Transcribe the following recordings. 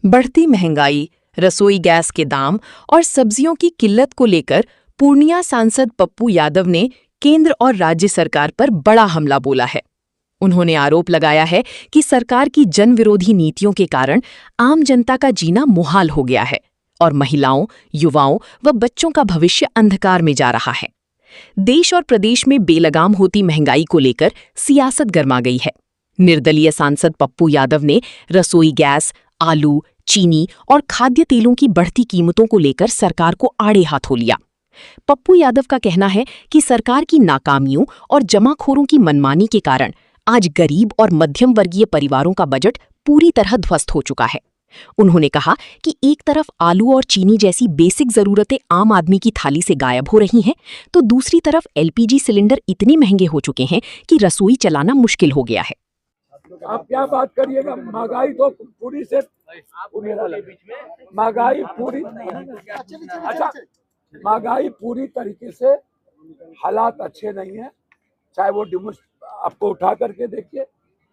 बढ़ती महंगाई, रसोई गैस के दाम और सब्जियों की किल्लत को लेकर पूर्णिया सांसद पप्पू यादव ने केंद्र और राज्य सरकार पर बड़ा हमला बोला है। उन्होंने आरोप लगाया है कि सरकार की जनविरोधी नीतियों के कारण आम जनता का जीना मुहाल हो गया है और महिलाओं, युवाओं व बच्चों का भविष्य अंधकार में जा रहा है। देश और प्रदेश में बेलगाम होती महंगाई को लेकर सियासत गरमा गई है। निर्दलीय सांसद पप्पू यादव ने रसोई गैस, आलू, चीनी और खाद्य तेलों की बढ़ती कीमतों को लेकर सरकार को आड़े हाथों लिया। पप्पू यादव का कहना है कि सरकार की नाकामियों और जमाखोरों की मनमानी के कारण आज गरीब और मध्यम वर्गीय परिवारों का बजट पूरी तरह ध्वस्त हो चुका है। उन्होंने कहा कि एक तरफ आलू और चीनी जैसी बेसिक जरूरतें आम आदमी की थाली से गायब हो रही हैं, तो दूसरी तरफ एलपीजी सिलेंडर इतने महंगे हो चुके हैं कि रसोई चलाना मुश्किल हो गया है। आप क्या बात करिएगा, महंगाई तो पूरी से महंगाई पूरी अच्छा महंगाई पूरी तरीके से हालात अच्छे नहीं है। चाहे वो आपको उठा करके देखिए,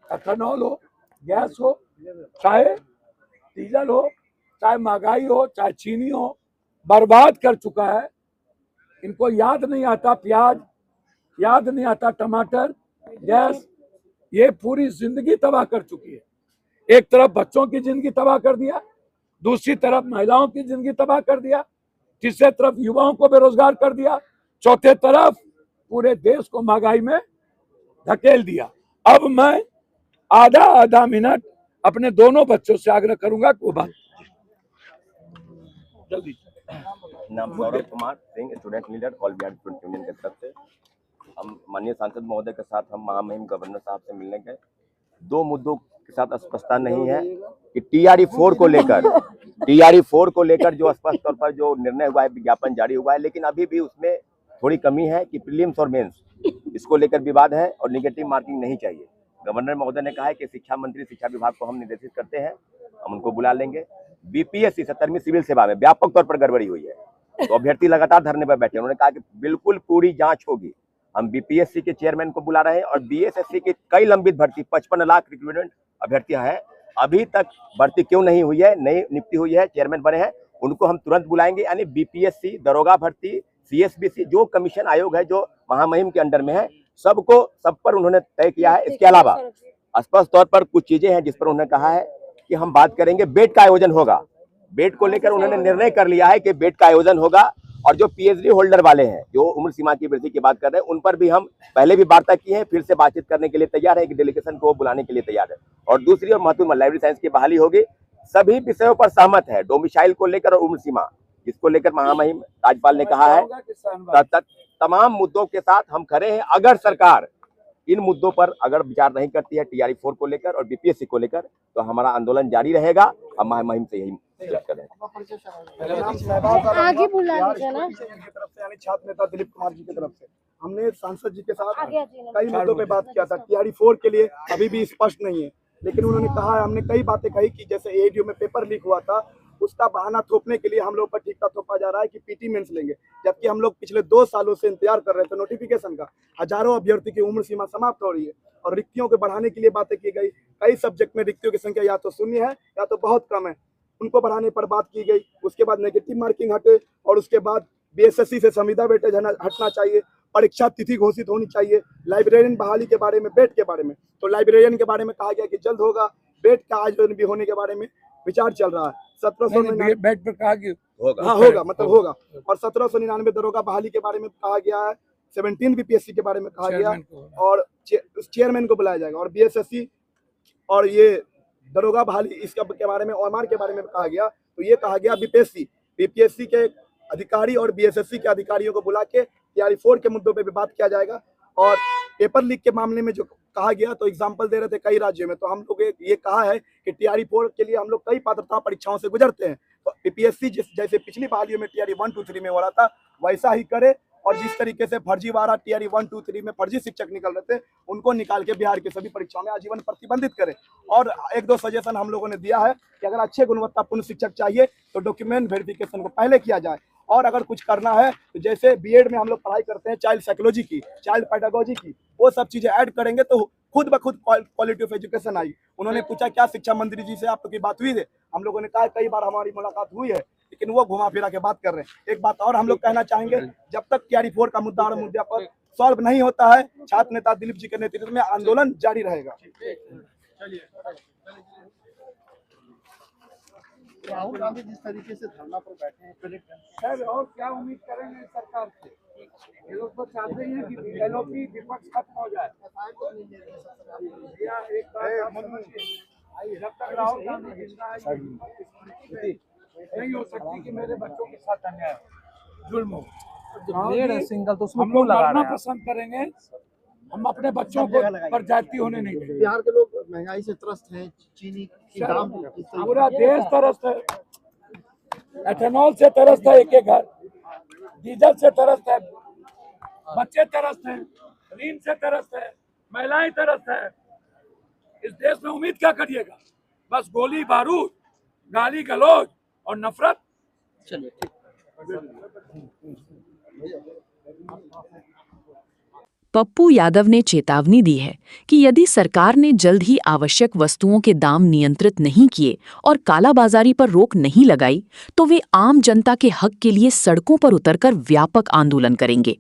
एथेनॉल हो, गैस हो, चाहे डीजल हो, चाहे महंगाई हो, चाहे चीनी हो, बर्बाद कर चुका है। इनको याद नहीं आता प्याज, याद नहीं आता टमाटर, गैस, ये पूरी जिंदगी तबाह कर चुकी है। एक तरफ बच्चों की जिंदगी तबाह कर दिया, दूसरी तरफ महिलाओं की जिंदगी तबाह कर दिया, तीसरे तरफ युवाओं को बेरोजगार कर दिया, चौथे तरफ पूरे देश को महंगाई में धकेल दिया। अब मैं आधा मिनट अपने दोनों बच्चों से आग्रह करूंगा कि वो बात जल्दी। नाम Saurabh Kumar Singh, student leader all Bihar student union की तरफ से हम माननीय सांसद महोदय के साथ हम महामहिम गवर्नर साहब से मिलने गए। दो मुद्दों के साथ स्पष्टता नहीं है कि टीआरई 4 को लेकर जो स्पष्ट तौर पर जो निर्णय हुआ है, विज्ञापन जारी हुआ है, लेकिन अभी भी उसमें थोड़ी कमी है कि प्रीलिम्स और मेंस इसको लेकर विवाद है और निगेटिव मार्किंग नहीं चाहिए। गवर्नर महोदय ने कहा है कि शिक्षा मंत्री शिक्षा विभाग को हम निर्देशित करते हैं, हम उनको बुला लेंगे। बीपीएससी 70वीं सिविल सेवा में व्यापक तौर पर गड़बड़ी हुई है, तो अभ्यर्थी लगातार धरने पर बैठे। उन्होंने कहा कि बिल्कुल पूरी जांच होगी। हम बीपीएससी के चेयरमैन को बुला रहे हैं और बीएसएससी की कई लंबित भर्ती 55 लाख रिक्रूटमेंट अभ्यर्थियां हैं, अभी तक भर्ती क्यों नहीं हुई है, नई नियुक्ति हुई है, चेयरमैन बने हैं, उनको हम तुरंत बुलाएंगे। यानी बीपीएससी, दरोगा भर्ती, सीएसबीसी जो कमीशन आयोग है जो महामहिम के अंडर में है, सब पर उन्होंने तय किया है। इसके अलावा स्पष्ट तौर पर कुछ चीजें हैं जिस पर उन्होंने कहा है कि हम बात करेंगे। बेड का आयोजन होगा, बेड को लेकर उन्होंने निर्णय कर लिया है कि बेड का आयोजन होगा। और जो पीएचडी होल्डर वाले हैं जो उम्र सीमा की वृद्धि की बात कर रहे हैं, उन पर भी हम पहले भी वार्ता की है, फिर से बातचीत करने के लिए तैयार है कि डेलीगेशन को बुलाने के लिए तैयार है। और दूसरी और महत्वपूर्ण लाइब्रेरी साइंस की बहाली होगी। सभी विषयों पर सहमत है, डोमिसाइल को लेकर और उम्र सीमा, इसको लेकर महामहिम राज्यपाल ने कहा है तमाम मुद्दों के साथ हम खड़े हैं। अगर सरकार इन मुद्दों पर अगर विचार नहीं करती है टीआरई 4 को लेकर और बीपीएससी को लेकर, तो हमारा आंदोलन जारी रहेगा। हम महामहिम से यही आगे बुला लीजिए ना। यानी छात्र नेता दिलीप कुमार जी की तरफ से हमने सांसद जी के साथ कई मुद्दों पे बात किया था। टीआरई 4 के लिए अभी भी स्पष्ट नहीं है, लेकिन उन्होंने कहा, हमने कई बातें कही कि जैसे एडीयू में पेपर लीक हुआ था, उसका बहाना थोपने के लिए हम लोग पर ठीका थोपा जा रहा है कि पीटी मेंस लेंगे, जबकि हम लोग पिछले 2 सालों से इंतजार कर रहे थे नोटिफिकेशन का। हजारों अभ्यर्थी की उम्र सीमा समाप्त हो रही है और रिक्तियों को बढ़ाने के लिए बातें की गई। कई सब्जेक्ट में रिक्तियों की संख्या या तो शून्य है या तो बहुत कम है, उनको बढ़ाने पर बात की गई। उसके बाद नेगेटिव मार्किंग हटे और उसके बाद बीएसएससी से संविदा वेटेज हटना चाहिए, परीक्षा तिथि घोषित होनी चाहिए। लाइब्रेरियन बहाली के बारे में, बेड के बारे में, तो लाइब्रेरियन के बारे में कहा गया कि जल्द होगा। बेड का आयोजन भी होने के बारे में विचार चल रहा है। 1799 बेड पर कहा कि होगा मतलब होगा। और 1799 दरोगा बहाली के बारे में कहा गया है। 17 बीपीएससी के बारे में कहा गया और उस चेयरमैन को बुलाया जाएगा। और बीएसएससी और ये दरोगा बहाली इसका के बारे में, ओएमआर के बारे में कहा गया। तो ये कहा गया बीपीएससी के अधिकारी और बीएसएससी के अधिकारियों को बुला के टीआरई 4 के मुद्दों पे भी बात किया जाएगा। और पेपर लीक के मामले में जो कहा गया, तो एग्जाम्पल दे रहे थे कई राज्यों में, तो हम लोग ये कहा है कि टीआरई 4 के लिए हम लोग कई पात्रता परीक्षाओं से गुजरते हैं। तो बीपीएससी जैसे पिछली बहालियों में टीआरई 1, 2, 3 में हो रहा था, वैसा ही करे। और जिस तरीके से फर्जीवाड़ा टीआरई 1, 2, 3 में फर्जी शिक्षक निकल रहे थे, उनको निकाल के बिहार के सभी परीक्षाओं में आजीवन प्रतिबंधित करें। और 1-2 सजेशन हम लोगों ने दिया है कि अगर अच्छे गुणवत्तापूर्ण शिक्षक चाहिए तो डॉक्यूमेंट वेरिफिकेशन को पहले किया जाए। और अगर कुछ करना है तो जैसे बीएड में हम लोग पढ़ाई करते हैं चाइल्ड साइकोलॉजी की, चाइल्ड पेडागोजी की, वो सब चीजें ऐड करेंगे तो खुद ब खुद क्वालिटी ऑफ एजुकेशन आई। उन्होंने पूछा क्या शिक्षा मंत्री जी से आपकी बात हुई है? हम लोगों ने कहा कई बार हमारी मुलाकात हुई है, लेकिन वो घुमा फिरा के बात कर रहे हैं। एक बात और हम लोग कहना चाहेंगे, जब तक क्यारी 4 का मुद्दा और मुद्दा पर सॉल्व नहीं होता है, छात्र नेता दिलीप जी के नेतृत्व में आंदोलन जारी रहेगा। राहुल गांधी जिस तरीके से धरना पर बैठे हैं, सर और क्या उम्मीद करेंगे सरकार से? ये लोग तो चाहते ही हैं कि एलओपी विपक्ष खत्म हो जाए। या एक बात आप समझिए, जब तक राहुल गांधी जिंदा है नहीं हो सकती कि मेरे बच्चों के साथ अन्याय हो, जुल्म हो। सिंगल तो उसमें हम लोग मरना पसंद करेंगे, हम अपने बच्चों को पर जाति होने नहीं देंगे। बिहार के लोग महंगाई से त्रस्त हैं, चीनी की दाम पूरा देश तरस्त है, एथेनॉल से तरस्त है, एक घर डीजल से तरस्त है, बच्चे तरस्त हैं, ऋण से तरस्त है, महिलाएं तरस्त है। इस देश में उम्मीद क्या करिएगा? बस गोली बारूद, गाली गलौज और नफरत। चलिए पप्पू यादव ने चेतावनी दी है कि यदि सरकार ने जल्द ही आवश्यक वस्तुओं के दाम नियंत्रित नहीं किए और कालाबाजारी पर रोक नहीं लगाई, तो वे आम जनता के हक के लिए सड़कों पर उतरकर व्यापक आंदोलन करेंगे।